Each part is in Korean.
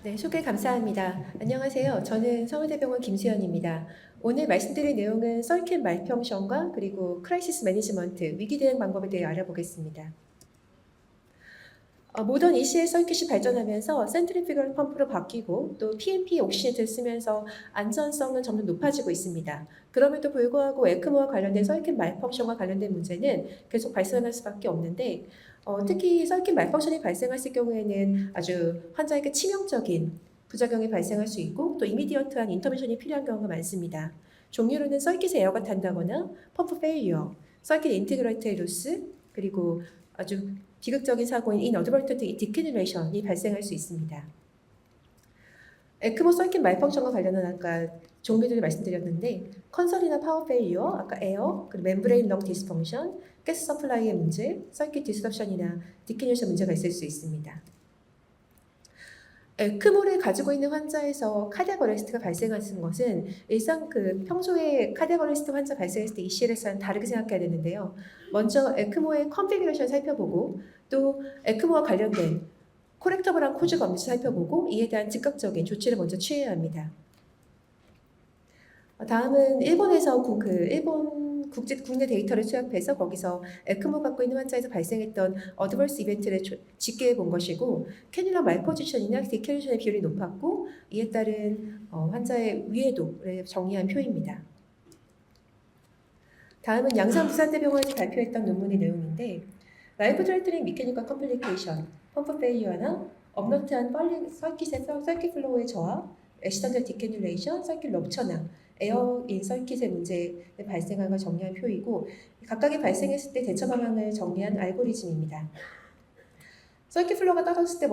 네, 소개 감사합니다. 안녕하세요. 저는 서울대병원 김수연입니다. 오늘 말씀드릴 내용은 썰킨 말펑션과 그리고 크라이시스 매니지먼트, 위기 대응 방법에 대해 알아보겠습니다. 모던 ECL 서킷이 발전하면서 센트리피럴 펌프로 바뀌고 또 PMP 옥시네이터를 쓰면서 안전성은 점점 높아지고 있습니다. 그럼에도 불구하고 에크모와 관련된 서킷 말펑션과 관련된 문제는 계속 발생할 수밖에 없는데 특히 서킷 말펑션이 발생했을 경우에는 아주 환자에게 치명적인 부작용이 발생할 수 있고 또 이미디어트한 인터벤션이 필요한 경우가 많습니다. 종류로는 서킷에 에어가 탄다거나 펌프 페일리어, 서킷 인티그레이터의 로스, 그리고 아주 비극적인 사고인 인어드버턴트 디캐듈레이션이 발생할 수 있습니다. 에크모 서킷 말펑션과 관련한 아까 종류들을 말씀드렸는데 컨설이나 파워 페일리어, 아까 에어, 그리고 멤브레인 렁 디스펑션, 가스 서플라이의 문제, 서킷 디스럽션이나 디캐듈레이션 문제가 있을 수 있습니다. 에크모를 가지고 있는 환자에서 카디악 어레스트가 발생하는 것은 일상 평소에 카디악 어레스트 환자 발생했을 때 ECLS와는 다르게 생각해야 되는데요. 먼저 에크모의 컨피규레이션을 살펴보고 또 에크모와 관련된 코렉터블한 코즈 검지 살펴보고 이에 대한 즉각적인 조치를 먼저 취해야 합니다. 다음은 일본에서 일본 국내 데이터를 수합해서 거기서 에크모 갖고 있는 환자에서 발생했던 어드버스 이벤트를 집계해 본 것이고 캐뉼라 말포지션이나 디캐리션의 비율이 높았고 이에 따른 환자의 위해도를 정의한 표입니다. 다음은 양산부산대병원에서 발표했던 논문의 내용인데 라이프 트레이트닝 미케니컬 컴플리케이션, 펌프 페일리어나 업너트한 빨리 서킷의 서킷 플로우의 저하, 액시던트 디캐듈레이션, 서킷 럽처나 에어 인 서킷의 문제에 발생한 걸 정리한 표이고 각각이 발생했을 때 대처 방향을 정리한 알고리즘입니다. 서킷 플로우가 떨어졌을 때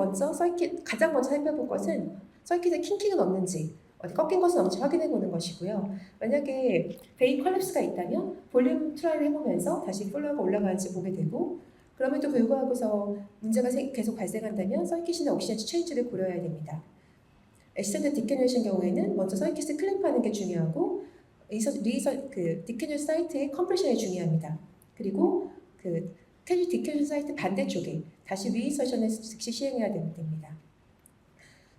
가장 먼저 살펴볼 것은 서킷에 킹킹은 없는지 어디 꺾인 것은 없는지 확인해 보는 것이고요. 만약에 베인 컬랩스가 있다면 볼륨 트라이를 해보면서 다시 플로우가 올라가는지 보게 되고 그럼에도 불구하고서 문제가 계속 발생한다면 서킷이나 옥시전 체인지를 고려해야 됩니다. 액시던트 디캐듈레이션 경우에는 먼저 서킷을 클램프하는 게 중요하고 디캐듈 사이트의 컴프레션이 중요합니다. 그리고 디캐듈 사이트 반대쪽에 다시 리인서션을 즉시 시행해야 됩니다.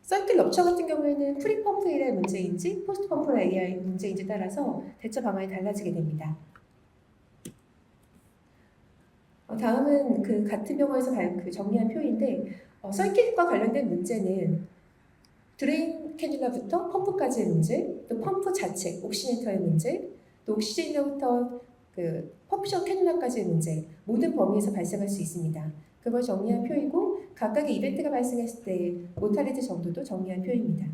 서킷 럽처 같은 경우에는 프리펌프 일의 문제인지 포스트 펌프 AI의 문제인지 따라서 대처 방안이 달라지게 됩니다. 다음은 같은 병원에서 정리한 표인데 서킷과 관련된 문제는 드레인 캐뉼라부터 펌프까지의 문제, 또 펌프 자체, 옥시네이터의 문제, 또 옥시제이터부터 퍼퓨션 캐뉼라까지의 문제, 모든 범위에서 발생할 수 있습니다. 그걸 정리한 표이고 각각의 이벤트가 발생했을 때 모탈리티 정도도 정리한 표입니다.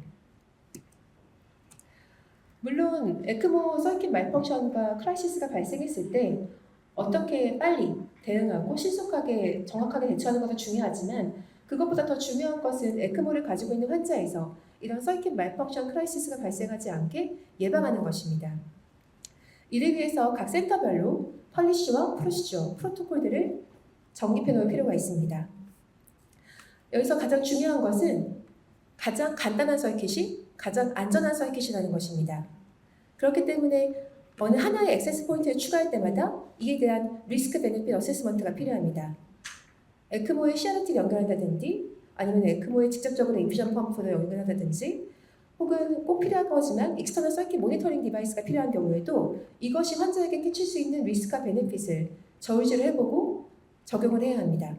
물론 에크모 서킷 말펑션과 크라이시스가 발생했을 때 어떻게 빨리 대응하고 신속하게 정확하게 대처하는 것도 중요하지만 그것보다 더 중요한 것은 에크모를 가지고 있는 환자에서 이런 서킷 말펑션 크라이시스가 발생하지 않게 예방하는 것입니다. 이를 위해서 각 센터별로 폴리시와 프로토콜들을 정립해 놓을 필요가 있습니다. 여기서 가장 중요한 것은 가장 간단한 서킷이 가장 안전한 서킷이라는 것입니다. 그렇기 때문에 어느 하나의 액세스 포인트를 추가할 때마다 이에 대한 리스크 베네핏 어세스먼트가 필요합니다. 에크모에 CRT를 연결한다든지 아니면 에크모에 직접적으로 인퓨전 펌프를 연결한다든지 혹은 꼭 필요한 거지만 익스터널 서킷 모니터링 디바이스가 필요한 경우에도 이것이 환자에게 끼칠 수 있는 리스크와 베네핏을 저울질을 해보고 적용을 해야 합니다.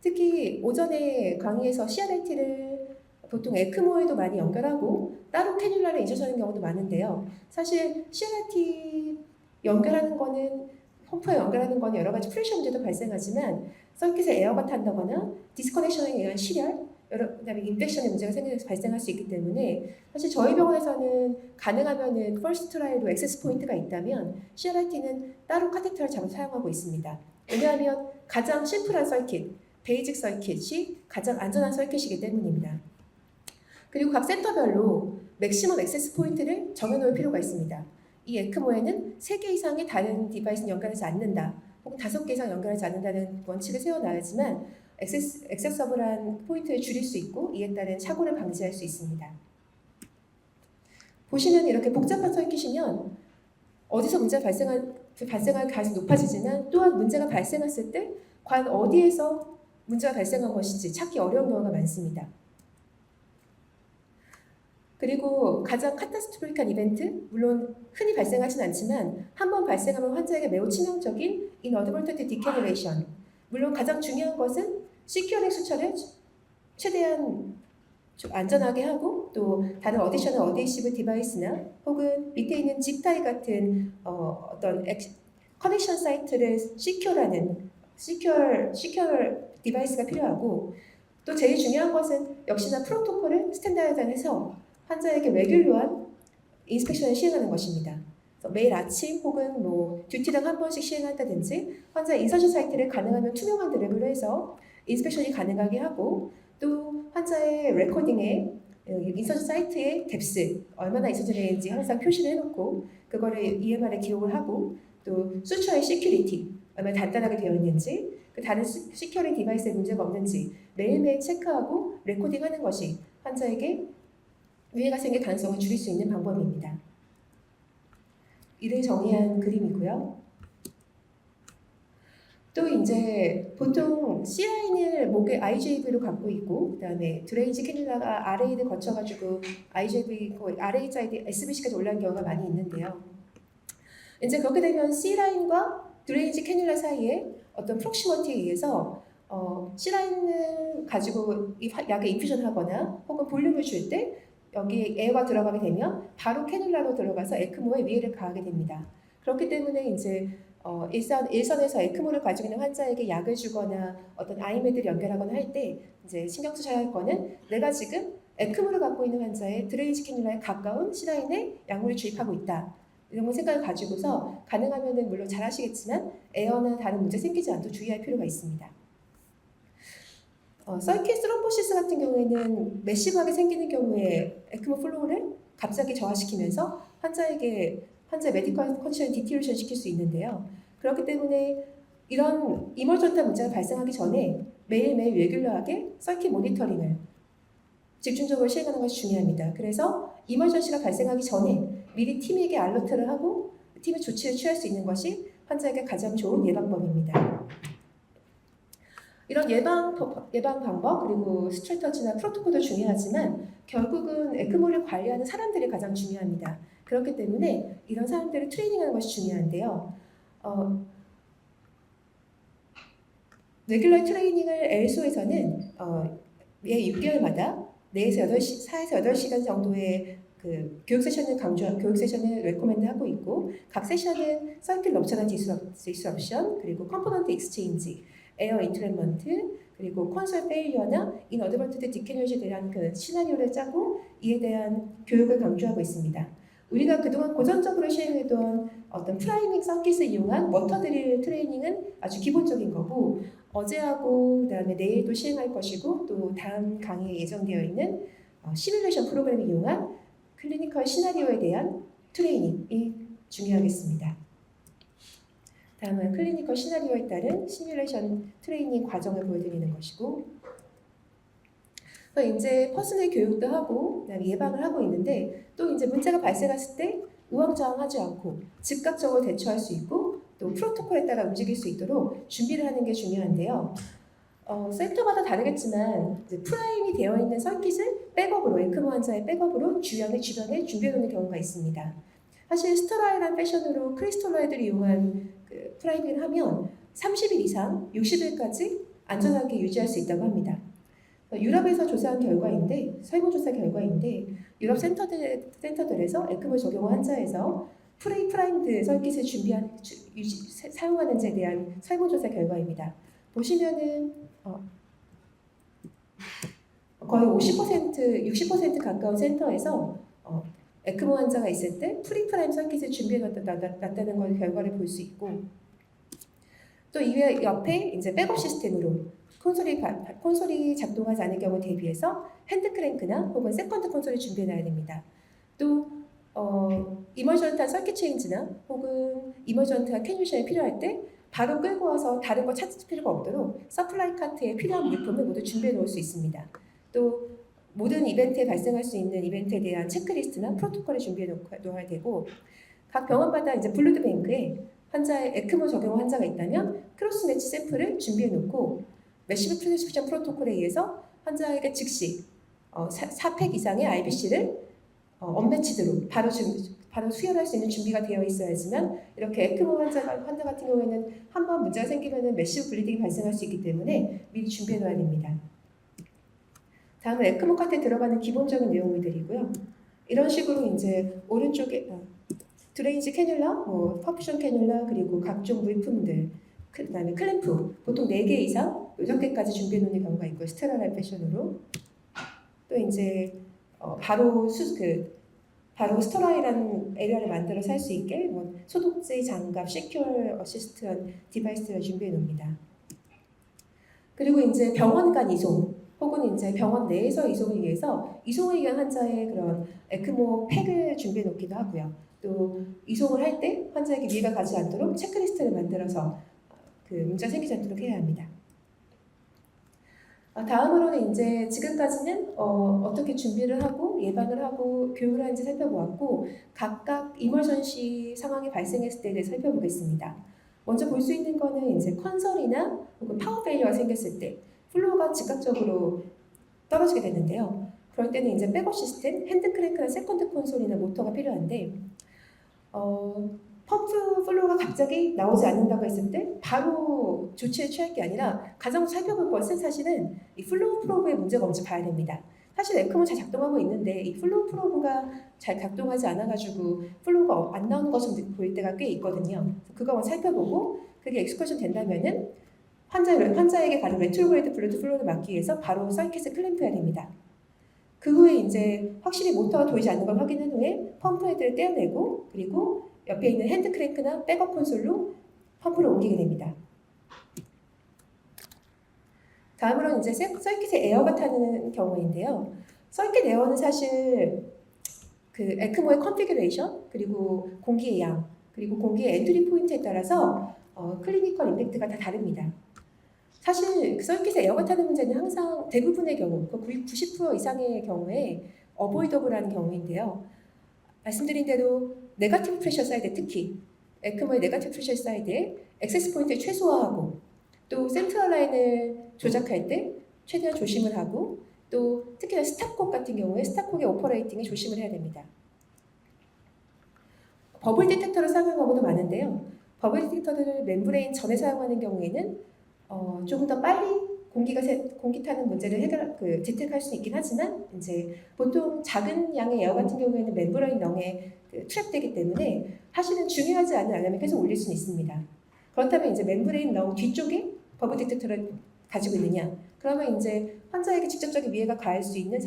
특히 오전에 강의에서 CRT를 보통 에크모에도 많이 연결하고 따로 캐뉼라를 인저하는 경우도 많은데요. 사실 CRT 연결하는 거는 펌프에 연결하는 거는 여러 가지 프레셔 문제도 발생하지만 서킷에 에어가 탄다거나 디스커넥션에 의한 실혈, 그다음에 인펙션의 문제가 발생할 수 있기 때문에 사실 저희 병원에서는 가능하면은 퍼스트 트라이로 액세스 포인트가 있다면 CRT는 따로 카테터를 사용하고 있습니다. 왜냐하면 가장 심플한 서킷, 베이직 서킷이 가장 안전한 서킷이기 때문입니다. 그리고 각 센터별로 맥시멈 액세스 포인트를 정해놓을 필요가 있습니다. 이 에크모에는 3개 이상의 다른 디바이스는 연결하지 않는다, 혹은 5개 이상 연결하지 않는다는 원칙을 세워놔야지만 액세서블한 포인트를 줄일 수 있고 이에 따른 사고를 방지할 수 있습니다. 보시면 이렇게 복잡한 서킷이면 어디서 문제가 발생할 가능성이 높아지지만 또한 문제가 발생했을 때 과연 어디에서 문제가 발생한 것인지 찾기 어려운 경우가 많습니다. 그리고 가장 카타스트로픽한 이벤트, 물론 흔히 발생하진 않지만 한 번 발생하면 환자에게 매우 치명적인 inadvertent degeneration. 물론 가장 중요한 것은 시큐어링 수처를 최대한 좀 안전하게 하고 또 다른 어디셔널 어데이시브 디바이스나 혹은 밑에 있는 짚타이 같은 어떤 커넥션 사이트를 시큐어 디바이스가 필요하고 또 제일 중요한 것은 역시나 프로토콜을 스탠다드화해서 환자에게 레귤러한 인스펙션을 시행하는 것입니다. 매일 아침 혹은 뭐 듀티당 한 번씩 시행한다든지 환자 인서션 사이트를 가능하면 투명한 드래그로 해서 인스펙션이 가능하게 하고 또 환자의 레코딩에 인서션 사이트의 뎁스 얼마나 인서션했는지 항상 표시를 해놓고 그거를 EMR에 기록을 하고 또 수처의 시큐리티 얼마나 단단하게 되어 있는지 그 다른 시큐어링 디바이스에 문제가 없는지 매일매일 체크하고 레코딩하는 것이 환자에게 위해가 생길 가능성을 줄일 수 있는 방법입니다. 이를 정의한 그림이고요. 또 이제 보통 C라인을 목에 IJV로 갖고 있고 그다음에 드레이지 캐뉼라가 RA를 거쳐가지고 IJV, RHID, SBC까지 올라온 경우가 많이 있는데요. 이제 그렇게 되면 C라인과 드레이지 캐뉼라 사이에 어떤 프록시머티에 의해서 C라인을 가지고 이 약을 인퓨전하거나 혹은 볼륨을 줄 때 여기 에어가 들어가게 되면 바로 캐뉼라로 들어가서 에크모에 위해를 가하게 됩니다. 그렇기 때문에 이제 일선에서 에크모를 가지고 있는 환자에게 약을 주거나 어떤 아이매드를 연결하거나 할 때 이제 신경 쓰셔야 할 거는 내가 지금 에크모를 갖고 있는 환자의 드레이지 캐뉼라에 가까운 C라인에 약물을 주입하고 있다. 이런 걸 생각을 가지고서 가능하면은 물론 잘 하시겠지만 에어나 다른 문제 생기지 않도록 주의할 필요가 있습니다. 서킷 스럼보시스 같은 경우에는 매시브하게 생기는 경우에 에크모 플로우를 갑자기 저하시키면서 환자의 메디컬 컨디션을 디티레이션 시킬 수 있는데요. 그렇기 때문에 이런 이머전트한 문제가 발생하기 전에 매일매일 레귤러하게 서킷 모니터링을 집중적으로 시행하는 것이 중요합니다. 그래서 이머전시가 발생하기 전에 미리 팀에게 알러트를 하고 팀의 조치를 취할 수 있는 것이 환자에게 가장 좋은 예방법입니다. 이런 예방 방법 그리고 스트래터지나 프로토콜도 중요하지만 결국은 에크모를 관리하는 사람들이 가장 중요합니다. 그렇기 때문에 이런 사람들을 트레이닝하는 것이 중요한데요. 레귤러 트레이닝을 엘소에서는 매 6개월마다 4에서 8시간 정도의 그 교육 세션을 레코멘드 하고 있고 각 세션은 서킷 럽처나 디스럽션 그리고 컴포넌트 익스체인지 에어 인트랩먼트 그리고 콘솔 페일리어나 인어드버티드 디캐뉴시에 대한 그 시나리오를 짜고 이에 대한 교육을 강조하고 있습니다. 우리가 그동안 고전적으로 시행했던 어떤 프라이밍 서킷을 이용한 워터 드릴 트레이닝은 아주 기본적인 거고 어제하고 그다음에 내일도 시행할 것이고 또 다음 강의에 예정되어 있는 시뮬레이션 프로그램을 이용한 클리니컬 시나리오에 대한 트레이닝이 중요하겠습니다. 다음은 클리니컬 시나리오에 따른 시뮬레이션 트레이닝 과정을 보여드리는 것이고 이제 퍼스널 교육도 하고 그다음에 예방을 하고 있는데 또 이제 문제가 발생했을 때 우왕좌왕하지 않고 즉각적으로 대처할 수 있고 또 프로토콜에 따라 움직일 수 있도록 준비를 하는 게 중요한데요. 센터마다 다르겠지만 이제 프라임이 되어 있는 서킷을 백업으로 에크모 환자의 백업으로 주변에 준비해 놓는 경우가 있습니다. 사실 스테라일한 패션으로 크리스톨로이드를 이용한 그 프라이밍을 하면 30일 이상 60일까지 안전하게 유지할 수 있다고 합니다. 유럽에서 조사한 결과인데 설문조사 결과인데 유럽 센터들에서 에크모 적용 환자에서 프라임드 서킷을 사용하는지에 대한 설문조사 결과입니다. 보시면은 거의 50%, 60% 가까운 센터에서 에크모 환자가 있을 때 프리프라임 서킷을 준비해놨다는 걸 결과를 볼 수 있고 또 이외 옆에 이제 백업 시스템으로 콘솔이 작동하지 않을 경우 대비해서 핸드 크랭크나 혹은 세컨드 콘솔을 준비해놔야 됩니다. 또 이머전트한 서킷 체인지나 혹은 이머전트한 캐뉴션이 필요할 때 바로 끌고 와서 다른 거 찾을 필요가 없도록 서플라이 카트에 필요한 물품을 모두 준비해 놓을 수 있습니다. 또 모든 이벤트에 발생할 수 있는 이벤트에 대한 체크리스트나 프로토콜을 준비해 놓아야 되고 각 병원마다 이제 블루드 뱅크에 환자의 에크모 적용 환자가 있다면 크로스 매치 샘플을 준비해 놓고 매시브 프리스크립션 프로토콜에 의해서 환자에게 즉시 4팩 이상의 IBC를 언매치드로 바로 수혈할 수 있는 준비가 되어 있어야지만 이렇게 에크모 환자 같은 경우에는 한번 문제가 생기면은 매시브 블리딩이 발생할 수 있기 때문에 미리 준비해 놔야 됩니다. 다음은 에크모 카트에 들어가는 기본적인 내용물들이고요. 이런 식으로 이제 오른쪽에 드레인지 캐뉼라, 퍼퓨션 캐뉼라, 그리고 각종 물품들, 그다음에 클램프 보통 4개 이상 6개까지 준비해 놓는 경우가 있고요. 스테라라이트 패션으로. 또 이제 바로 스터라이라는 에리어를 만들어서 할 수 있게 소독제, 장갑, 시큐어 어시스트한 디바이스를 준비해 놓습니다. 그리고 이제 병원 간 이송 혹은 이제 병원 내에서 이송을 위해서 이송을 위한 환자의 그런 에크모 팩을 준비해 놓기도 하고요. 또 이송을 할 때 환자에게 위해가 가지 않도록 체크리스트를 만들어서 그 문제가 생기지 않도록 해야 합니다. 다음으로는 이제 지금까지는 어떻게 준비를 하고 예방을 하고 교육을 하는지 살펴보았고 각각 이머전시 상황이 발생했을 때에 대해 살펴보겠습니다. 먼저 볼 수 있는 거는 이제 컨설이나 혹은 파워 페일러가 생겼을 때 플로우가 즉각적으로 떨어지게 되는데요. 그럴 때는 이제 백업 시스템, 핸드 크랭크나 세컨드 콘솔이나 모터가 필요한데 펌프 플로우가 갑자기 나오지 않는다고 했을 때 바로 조치를 취할 게 아니라 가장 살펴볼 것은 사실은 이 플로우 프로브의 문제가 먼저 봐야 됩니다. 사실 에크모 잘 작동하고 있는데 이 플로우 프로브가 잘 작동하지 않아가지고 플로우가 안 나오는 것처럼 보일 때가 꽤 있거든요. 그거 한번 살펴보고 그게 엑스커션 된다면은 환자에게 가는 레트로그레이드 블루드 플로우를 막기 위해서 바로 서킷을 클램프해야 됩니다. 그 후에 이제 확실히 모터가 돌지 않는 걸 확인한 후에 펌프 헤드를 떼어내고 그리고 옆에 있는 핸드 크랭크나 백업 콘솔로 펌프를 옮기게 됩니다. 다음으로는 이제 서킷에 에어가 타는 경우인데요. 서킷 에어는 사실 그 에크모의 컨피규레이션 그리고 공기의 양 그리고 공기의 엔트리 포인트에 따라서 클리니컬 임팩트가 다 다릅니다. 사실 서킷에 에어가 타는 문제는 항상 대부분의 경우, 90% 이상의 경우에 어보이더블한 경우인데요. 말씀드린 대로 네거티브 프레셔 사이드 특히 에크모의 네거티브 프레셔 사이드에 액세스 포인트를 최소화하고 또 센트럴 라인을 조작할 때 최대한 조심을 하고 또 특히나 스탑콕 같은 경우에 스탑콕의 오퍼레이팅에 조심을 해야 됩니다. 버블 디텍터를 사용하는 경우도 많은데요. 버블 디텍터를 멤브레인 전에 사용하는 경우에는 조금 더 빨리 공기 타는 문제를 디텍할 수 있긴 하지만 이제 보통 작은 양의 에어 같은 경우에는 멤브레인 렁에 트랩되기 때문에 사실은 중요하지 않은 알람이 계속 울릴 수는 있습니다. 그렇다면 이제 멤브레인 렁 뒤쪽에 버블 디텍터를 가지고 있느냐? 그러면 이제 환자에게 직접적인 위해가 가할 수 있는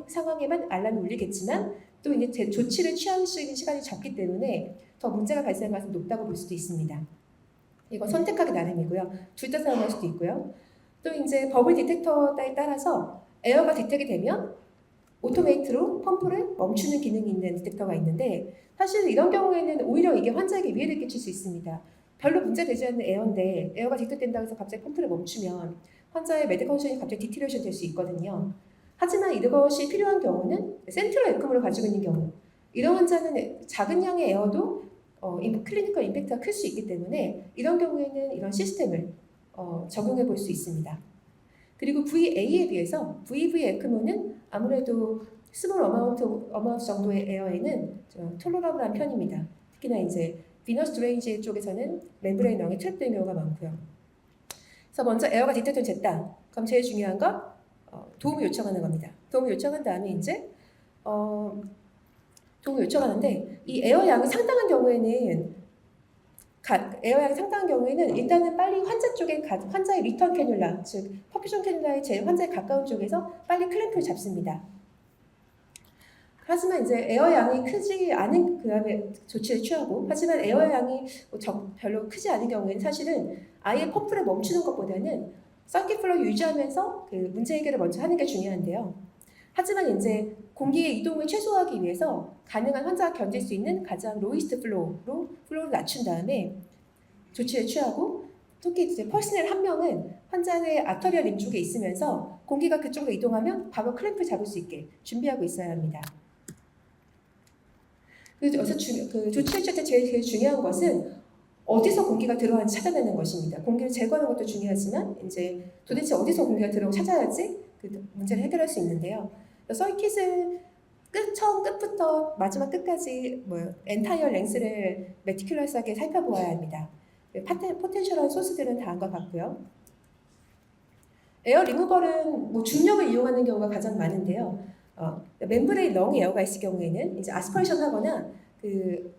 상황에만 알람이 울리겠지만 또 이제 조치를 취할 수 있는 시간이 적기 때문에 더 문제가 발생할 가능성이 높다고 볼 수도 있습니다. 이건 선택하기 나름이고요. 둘 다 사용할 수도 있고요. 또 이제 버블 디텍터에 따라서 에어가 디텍이 되면 오토메이트로 펌프를 멈추는 기능이 있는 디텍터가 있는데 사실 이런 경우에는 오히려 이게 환자에게 위해를 끼칠 수 있습니다. 별로 문제되지 않는 에어인데 에어가 디텍된다고 해서 갑자기 펌프를 멈추면 환자의 메디컬 컨디션이 갑자기 디티레이션 될 수 있거든요. 하지만 이것이 필요한 경우는 센트럴 에크모를 가지고 있는 경우 이런 환자는 작은 양의 에어도 클리니컬 임팩트가 클 수 있기 때문에 이런 경우에는 이런 시스템을 적용해 볼 수 있습니다. 그리고 VA에 비해서 VV 에크모는 아무래도 스몰 어마운트 정도의 에어에는 톨러러블한 편입니다. 특히나 이제 비너스 드레인지 쪽에서는 멤브레인 렁이 트랩되는 경우가 많고요. 그래서 먼저 에어가 디텍션 됐다. 그럼 제일 중요한 건 도움을 요청하는 겁니다. 도움을 요청한 다음에 이제 도움을 요청하는데 이 에어 양이 상당한 경우에는 일단은 빨리 환자 쪽에 환자의 리턴 캐뉼라 즉 퍼퓨전 캐뉼라의 제일 환자에 가까운 쪽에서 빨리 클램프를 잡습니다. 하지만 이제 에어 양이 크지 않은 그다음에 조치를 취하고 하지만 에어 양이 별로 크지 않은 경우에는 사실은 아예 펌프를 멈추는 것보다는 서킷 플로우 유지하면서 그 문제 해결을 먼저 하는 게 중요한데요. 하지만 이제 공기의 이동을 최소화하기 위해서 가능한 환자가 견딜 수 있는 가장 로이스트 플로우로 플로우를 낮춘 다음에 조치를 취하고 특히 이제 퍼스널 한 명은 환자의 아터리얼 림 쪽에 있으면서 공기가 그쪽으로 이동하면 바로 클램프 잡을 수 있게 준비하고 있어야 합니다. 그래서 조치를 취할 때 제일 중요한 것은 어디서 공기가 들어가는지 찾아내는 것입니다. 공기를 제거하는 것도 중요하지만 이제 도대체 어디서 공기가 들어오고 찾아야지 그 문제를 해결할 수 있는데요. 서킷을 처음 끝부터 마지막 끝까지 엔타이어 랭스를 매티큘러스하게 살펴보아야 합니다. 포텐셜한 소스들은 다음과 같고요. 에어 리무벌은 중력을 이용하는 경우가 가장 많은데요. 멤브레인 렁 에어가 있을 경우에는 이제 아스퍼레이션 하거나 그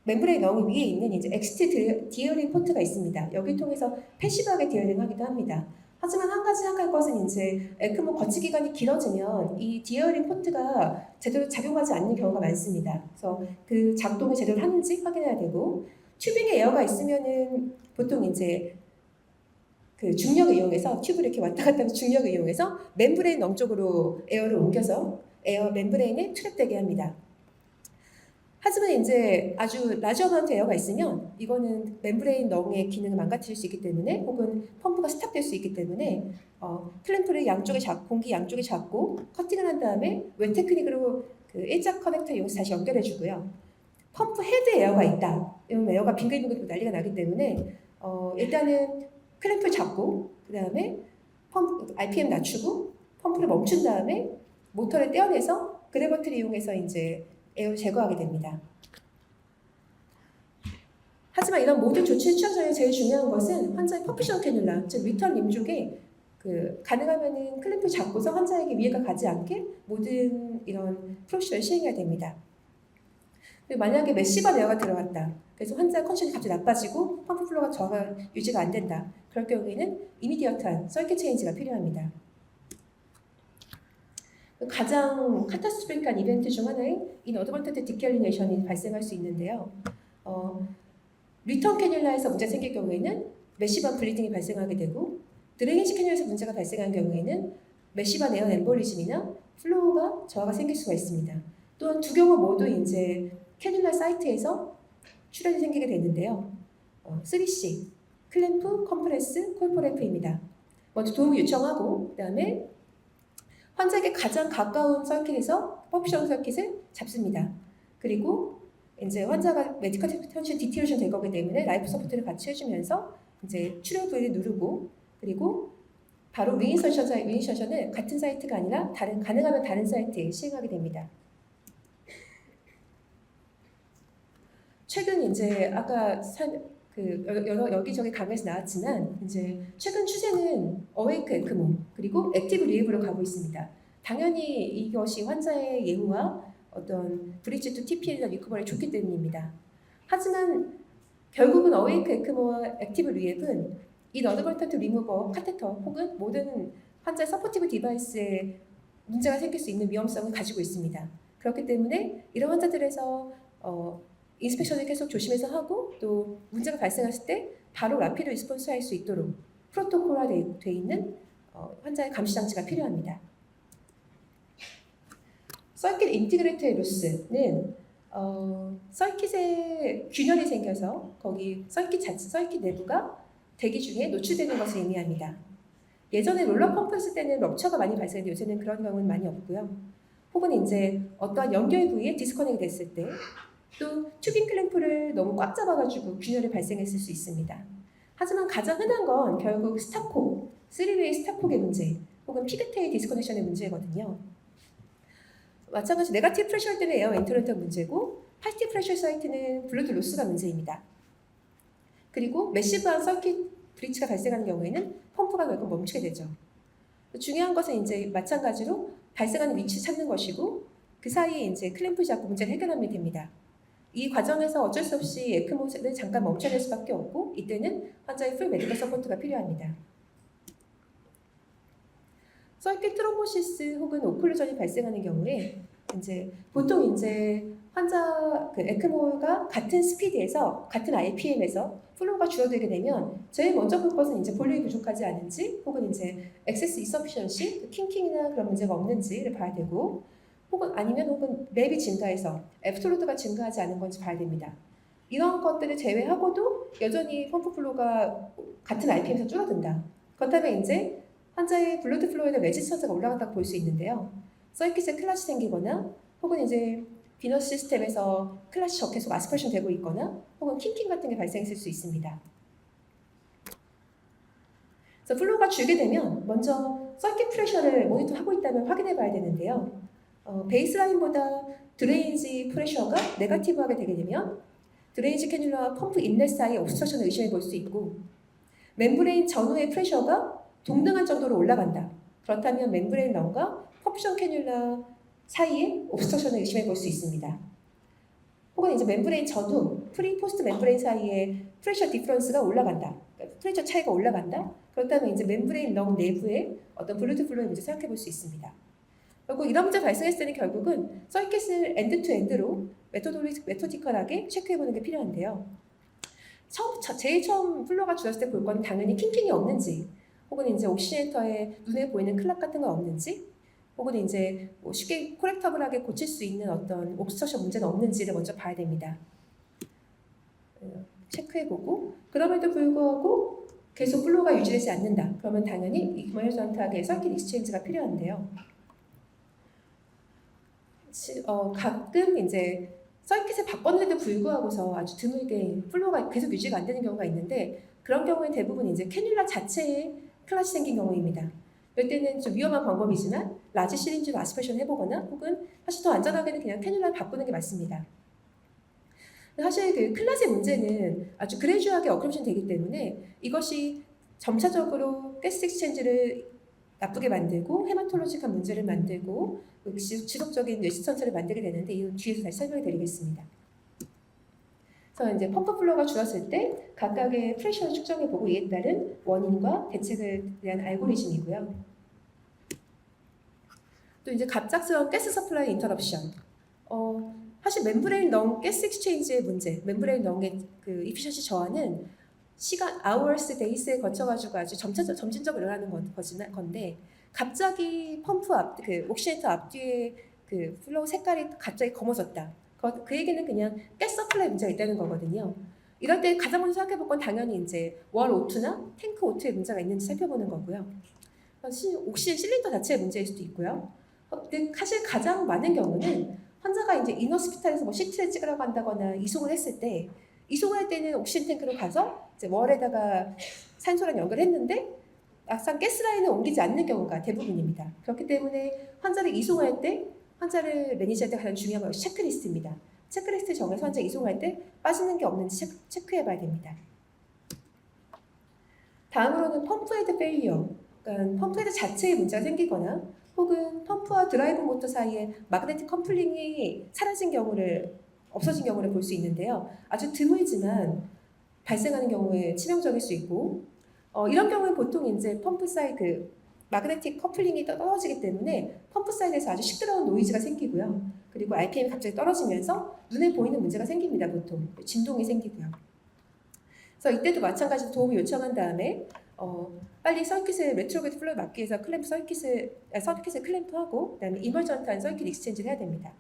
멤브레인 렁 위에 있는 이제 엑스트 디어링 포트가 있습니다. 여기 통해서 패시브하게 디어링하기도 합니다. 하지만 한 가지 생각할 것은 이제 에크모 거치 기간이 길어지면 이 디어링 포트가 제대로 작용하지 않는 경우가 많습니다. 그래서 그 작동을 제대로 하는지 확인해야 되고, 튜빙에 에어가 있으면은 보통 이제 그 중력을 이용해서 튜브를 이렇게 왔다 갔다 하면서 중력을 이용해서 멤브레인 렁 쪽으로 에어를 옮겨서 에어 멤브레인에 트랩되게 합니다. 하지만 이제 아주 라지 어마운트 에어가 있으면 이거는 멤브레인 렁의 기능을 망가뜨릴 수 있기 때문에, 혹은 펌프가 스탑될 수 있기 때문에 클램프를 공기 양쪽에 잡고 커팅을 한 다음에 웹 테크닉으로 그 일자 커넥터 이용해서 다시 연결해 주고요. 펌프 헤드 에어가 있다. 이러면 에어가 빙글빙글 난리가 나기 때문에 일단은 클램프를 잡고 그 다음에 RPM 낮추고 펌프를 멈춘 다음에 모터를 떼어내서 그래버트를 이용해서 이제 에어를 제거하게 됩니다. 하지만 이런 모든 조치를 취하기 전에 제일 중요한 것은 환자의 퍼피션 캐뉼라, 즉 리턴 림 쪽에 가능하면은 클램프 잡고서 환자에게 위해가 가지 않게 모든 이런 프로시저를 시행해야 됩니다. 그리고 만약에 메시반 에어가 들어갔다. 그래서 환자의 컨디션이 갑자기 나빠지고 펌프 플로우가 저하가 유지가 안 된다. 그럴 경우에는 이미디어트한 서킷 체인지가 필요합니다. 가장 카타스트로픽한 이벤트 중 하나인 인어드번턴트 디캘리네이션이 발생할 수 있는데요. 리턴 캐뉼라에서 문제가 생길 경우에는 메시반 블리딩이 발생하게 되고, 드레인지 캐뉼에서 문제가 발생한 경우에는 메시반 에어 엠볼리즘이나 플로우가 저하가 생길 수가 있습니다. 또한 두 경우 모두 이제 캐뉼라 사이트에서 출혈이 생기게 되는데요. 3C, 클램프, 컴프레스, 콜포레프입니다. 먼저 도움을 요청하고 그 다음에 환자에게 가장 가까운 서킷에서 퍼피션 서킷을 잡습니다. 그리고 이제 환자가 메디컬 텐션 디티레이션 될 거기 때문에 라이프 서포트를 같이 해주면서 이제 출혈 부위를 누르고, 그리고 바로 리인서션을 같은 사이트가 아니라 가능하면 다른 사이트에 시행하게 됩니다. 최근 이제 아까 여기저기 강의에서 나왔지만 이제 최근 추세는 어웨이크 에크모 그리고 액티브 리앱으로 가고 있습니다. 당연히 이것이 환자의 예후와 어떤 브릿지 투 TPL이나 리커버리에 좋기 때문입니다. 하지만 결국은 어웨이크 에크모와 액티브 리앱은 이 너드벌턴트 리무버, 카테터 혹은 모든 환자의 서포티브 디바이스에 문제가 생길 수 있는 위험성을 가지고 있습니다. 그렇기 때문에 이런 환자들에서 인스펙션을 계속 조심해서 하고, 또 문제가 발생했을 때 바로 라피드 리스폰스 할 수 있도록 프로토콜화되어 있는 환자의 감시 장치가 필요합니다. 서킷 인티그레이터의 로스는 서킷에 균열이 생겨서 거기 서킷 내부가 대기 중에 노출되는 것을 의미합니다. 예전에 롤러 펌프 했을 때는 럽처가 많이 발생했는데 요새는 그런 경우는 많이 없고요. 혹은 이제 어떠한 연결 부위에 디스커넥이 됐을 때, 또 튜빙 클램프를 너무 꽉 잡아가지고 균열이 발생했을 수 있습니다. 하지만 가장 흔한 건 결국 스탑콕, 3웨이 스탑콕의 문제, 혹은 피그테일 디스커넥션의 문제거든요. 마찬가지 네가티브 프레셔 때문에 에어 엔터런트가 문제고, 파지티브 프레셔 사이트는 블루드 로스가 문제입니다. 그리고 매시브한 서킷 브리치가 발생하는 경우에는 펌프가 결국 멈추게 되죠. 중요한 것은 이제 마찬가지로 발생하는 위치 찾는 것이고, 그 사이에 이제 클램프 잡고 문제를 해결하면 됩니다. 이 과정에서 어쩔 수 없이 에크모를 잠깐 멈춰낼 수밖에 없고, 이때는 환자의 풀 메디컬 서포트가 필요합니다. 서킷 트롬보시스 혹은 오클루전이 발생하는 경우에 보통 환자 에크모가 같은 스피드에서 같은 RPM에서 플로우가 줄어들게 되면 제일 먼저 볼 것은 볼륨이 부족하지 않은지, 혹은 액세스 인서피션시, 킹킹이나 그런 문제가 없는지를 봐야 되고, 혹은 랩이 증가해서 애프터로드가 증가하지 않은 건지 봐야 됩니다. 이런 것들을 제외하고도 여전히 펌프 플로우가 같은 RPM에서 줄어든다. 그렇다면 환자의 블러드 플로우에는 레지스턴스가 올라간다고 볼 수 있는데요. 서킷에 클라시 생기거나, 혹은 비너스 시스템에서 클라시 계속 아스퍼레이션 되고 있거나, 혹은 킹킹 같은 게 발생했을 수 있습니다. 그래서 플로우가 줄게 되면 먼저 서킷 프레셔를 모니터하고 있다면 확인해 봐야 되는데요. 베이스라인보다 드레인지 프레셔가 네거티브하게 되게 되면 드레인지 캐뉼라와 펌프 인렛 사이의 옵스트럭션을 의심해 볼 수 있고, 멤브레인 전후의 프레셔가 동등한 정도로 올라간다. 그렇다면 멤브레인 런과 퍼퓨전 캐뉼라 사이에 옵스트럭션을 의심해 볼 수 있습니다. 혹은 이제 멤브레인 전후, 프리 포스트 멤브레인 사이에 프레셔 디퍼런스가 올라간다. 그러니까 프레셔 차이가 올라간다. 그렇다면 이제 멤브레인 렁 내부에 어떤 블루투 플로우의 문제 생각해 볼 수 있습니다. 그리고 이런 문제 발생했을 때는 결국은 서킷을 엔드 투 엔드로 메토디컬하게 체크해 보는 게 필요한데요. 제일 처음 플로가 줄었을 때 볼 건 당연히 킹킹이 없는지, 혹은 이제 옥시네이터에 눈에 보이는 클락 같은 거 없는지, 혹은 이제 뭐 쉽게 코렉터블하게 고칠 수 있는 어떤 옵스트럭션 문제는 없는지를 먼저 봐야 됩니다. 체크해보고, 그럼에도 불구하고 계속 플로가 유지되지 않는다. 그러면 당연히 이머전트하게 서킷 익스체인지가 필요한데요. 가끔 이제 서킷을 바꿨는데도 불구하고서 아주 드물게 플로가 계속 유지가 안 되는 경우가 있는데, 그런 경우에 대부분 이제 캐뉼라 자체에 클라시 생긴 경우입니다. 이럴 때는 좀 위험한 방법이지만 라지 시린지로 아스피레이션 해보거나, 혹은 사실 더 안전하게는 그냥 캐뉼라를 바꾸는 게 맞습니다. 사실 그 클라스의 문제는 아주 그레주얼하게 어크루션 되기 때문에 이것이 점차적으로 가스 익스체인지를 나쁘게 만들고 헤마톨로직한 문제를 만들고 지속적인 레지스턴스를 만들게 되는데, 이 뒤에서 다시 설명해 드리겠습니다. 그래서 이제 펌프 플로가 줄었을 때 각각의 프레셔를 측정해 보고 이에 따른 원인과 대책을 위한 알고리즘이고요. 또 이제 갑작스러운 가스 서플라이 인터럽션. 사실 멤브레인 렁 가스 익스체인지의 문제, 멤브레인 렁의 그 이피션시 저하는 시간, hours, days에 거쳐가지고 아주 점진적으로 일어나는 건데, 갑자기 펌프 앞, 그 옥시네이터 앞뒤에 그 플로우 색깔이 갑자기 검어졌다. 그 얘기는 그냥 가스 서플라이 문제가 있다는 거거든요. 이럴 때 가장 먼저 생각해볼 건 당연히 이제 월 O2나 탱크 O2에 문제가 있는지 살펴보는 거고요. 옥시젠 실린더 자체의 문제일 수도 있고요. 근데 사실 가장 많은 경우는 환자가 이제 인허스피탈에서 뭐 CT를 찍으러 간다거나 이송을 했을 때, 이송을 할 때는 옥시젠 탱크로 가서 이제 월에다가 산소랑 연결했는데 막상 가스라인을 옮기지 않는 경우가 대부분입니다. 그렇기 때문에 환자를 이송할 때, 환자를 매니지할 때 가장 중요한 건 체크리스트입니다. 체크리스트 정해서 환자 이송할 때 빠지는 게 없는지 체크해 봐야 됩니다. 다음으로는 펌프 헤드 페일리어. 그러니까 펌프 헤드 자체에 문제가 생기거나, 혹은 펌프와 드라이브 모터 사이에 마그네틱 커플링이 없어진 경우를 볼 수 있는데요. 아주 드물지만 발생하는 경우에 치명적일 수 있고, 이런 경우는 보통 이제 펌프 사이드 마그네틱 커플링이 떨어지기 때문에 펌프 사이드에서 아주 시끄러운 노이즈가 생기고요. 그리고 RPM이 갑자기 떨어지면서 눈에 보이는 문제가 생깁니다. 보통 진동이 생기고요. 그래서 이때도 마찬가지로 도움을 요청한 다음에 빨리 서킷을 레트로게이트 플로우에 막기 위해서 서킷을 클램프하고, 그다음에 이머전트한 서킷 익스체인지를 해야 됩니다.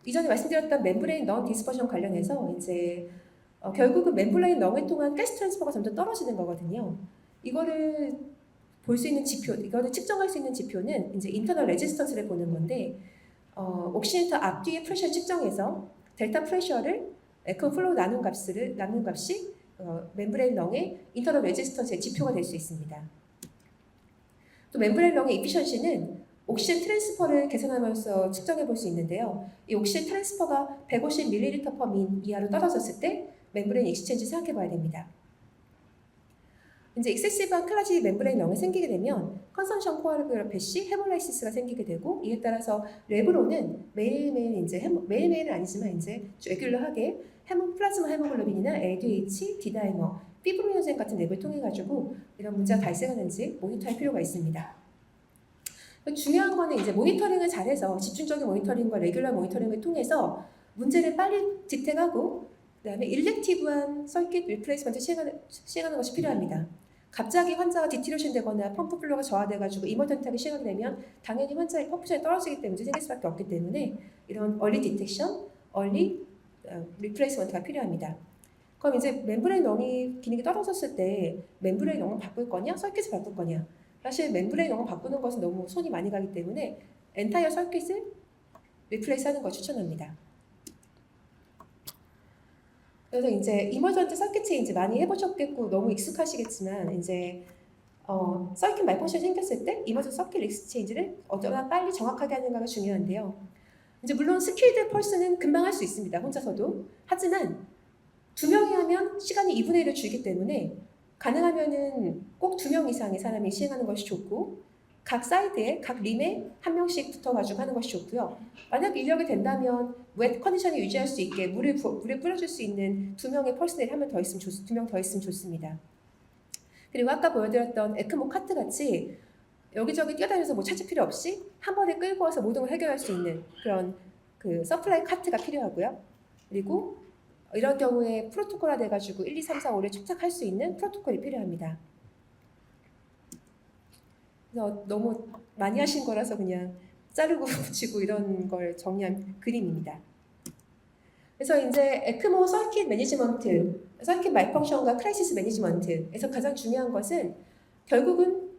이전에 말씀드렸던 멤브레인 넌 디스퍼션 관련해서 이제 결국은 멤브레인 넌을 통한 가스 트랜스퍼가 점점 떨어지는 거거든요. 이거를 볼 수 있는 지표, 이거를 측정할 수 있는 지표는 이제 인터널 레지스턴스를 보는 건데, 옥시네이터 앞뒤의 프레셔를 측정해서 델타 프레셔를 에코 플로우 나눈 값이 멤브레인 렁의 인터널 레지스턴스의 지표가 될 수 있습니다. 또 멤브레인 렁의 이피션시는 옥시젠 트랜스퍼를 계산하면서 측정해 볼 수 있는데요. 이 옥시젠 트랜스퍼가 150ml/min 이하로 떨어졌을 때 멤브레인 익스체인지 생각해 봐야 됩니다. 이제 익세시브한 클라지 멤브레인 렁이 생기게 되면 컨선션 코아구듈 시 헤몰라이시스가 생기게 되고, 이에 따라서 랩으로는 매일매일은 아니지만 이제 레귤러하게 플라즈마 헤모글로빈이나 LDH, 디다이머, 피브로노젠 같은 랩을 통해 가지고 이런 문제가 발생하는지 모니터할 필요가 있습니다. 중요한 거는 이제 모니터링을 잘해서 집중적인 모니터링과 레귤러 모니터링을 통해서 문제를 빨리 디텍하고, 그다음에 일렉티브한 서킷 리플레이스먼트 시행하는 것이 필요합니다. 갑자기 환자가 디티레이션 되거나 펌프 플로가 저하돼가지고 이머전트하게 시행하게 되면 당연히 환자의 펌프션이 떨어지기 때문에 문제 생길 수밖에 없기 때문에 이런 얼리 디텍션, 얼리 리플레이스먼트가 필요합니다. 그럼 이제 멤브레인 렁이 기능이 떨어졌을 때 멤브레인 렁을 바꿀 거냐, 서킷을 바꿀 거냐. 사실 멤브레인 렁을 바꾸는 것은 너무 손이 많이 가기 때문에 엔타이어 서킷을 리플레이스하는 걸 추천합니다. 그래서 이제 이머전트 서킷 체인지 많이 해보셨겠고 너무 익숙하시겠지만, 이제 서킷 말펑션이 생겼을 때 이머전 서킷 익스체인지를 얼마나 빨리 정확하게 하는가가 중요한데요. 이제 물론 스킬드 펄스는 금방 할 수 있습니다. 혼자서도. 하지만 두 명이 하면 시간이 2분의 1을 줄기 때문에 가능하면은 꼭 2명 이상의 사람이 시행하는 것이 좋고 각 사이드에 각 림에 한 명씩 붙어가지고 하는 것이 좋고요. 만약 인력이 된다면 웹 컨디션을 유지할 수 있게 물을 뿌려줄 수 있는 2명의 퍼스널이 한 명 더 있으면 2명 더 있으면 좋습니다. 그리고 아까 보여드렸던 에크모 카트 같이 여기저기 뛰어다니면서 뭐 찾을 필요 없이 한 번에 끌고 와서 모든 걸 해결할 수 있는 그런 그 서플라이 카트가 필요하고요. 그리고 이런 경우에 프로토콜화 돼가지고 1, 2, 3, 4, 5를 촉착할 수 있는 프로토콜이 필요합니다. 그래서 너무 많이 하신 거라서 그냥 자르고 붙이고 이런 걸 정리한 그림입니다. 그래서 이제 에크모 서킷 매니지먼트, 서킷 말펑션과 크라이시스 매니지먼트에서 가장 중요한 것은 결국은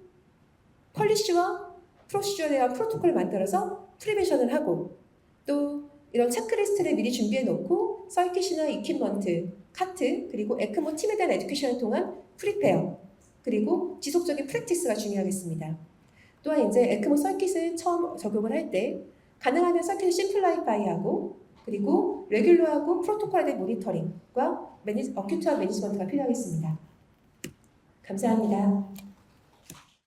폴리시와 프로시저에 대한 프로토콜을 만들어서 프리벤션을 하고 또 이런 체크리스트를 미리 준비해 놓고 서킷이나 이퀴먼트, 카트 그리고 에크모 팀에 대한 에듀케이션을 통한 프리페어 그리고 지속적인 프랙티스가 중요하겠습니다. 또한 이제 에크모 서킷을 처음 적용을 할 때 가능하면 서킷을 심플라이파이하고 그리고 레귤러하고 프로토콜에 대한 모니터링과 어큐트한 매니지먼트가 필요하겠습니다. 감사합니다.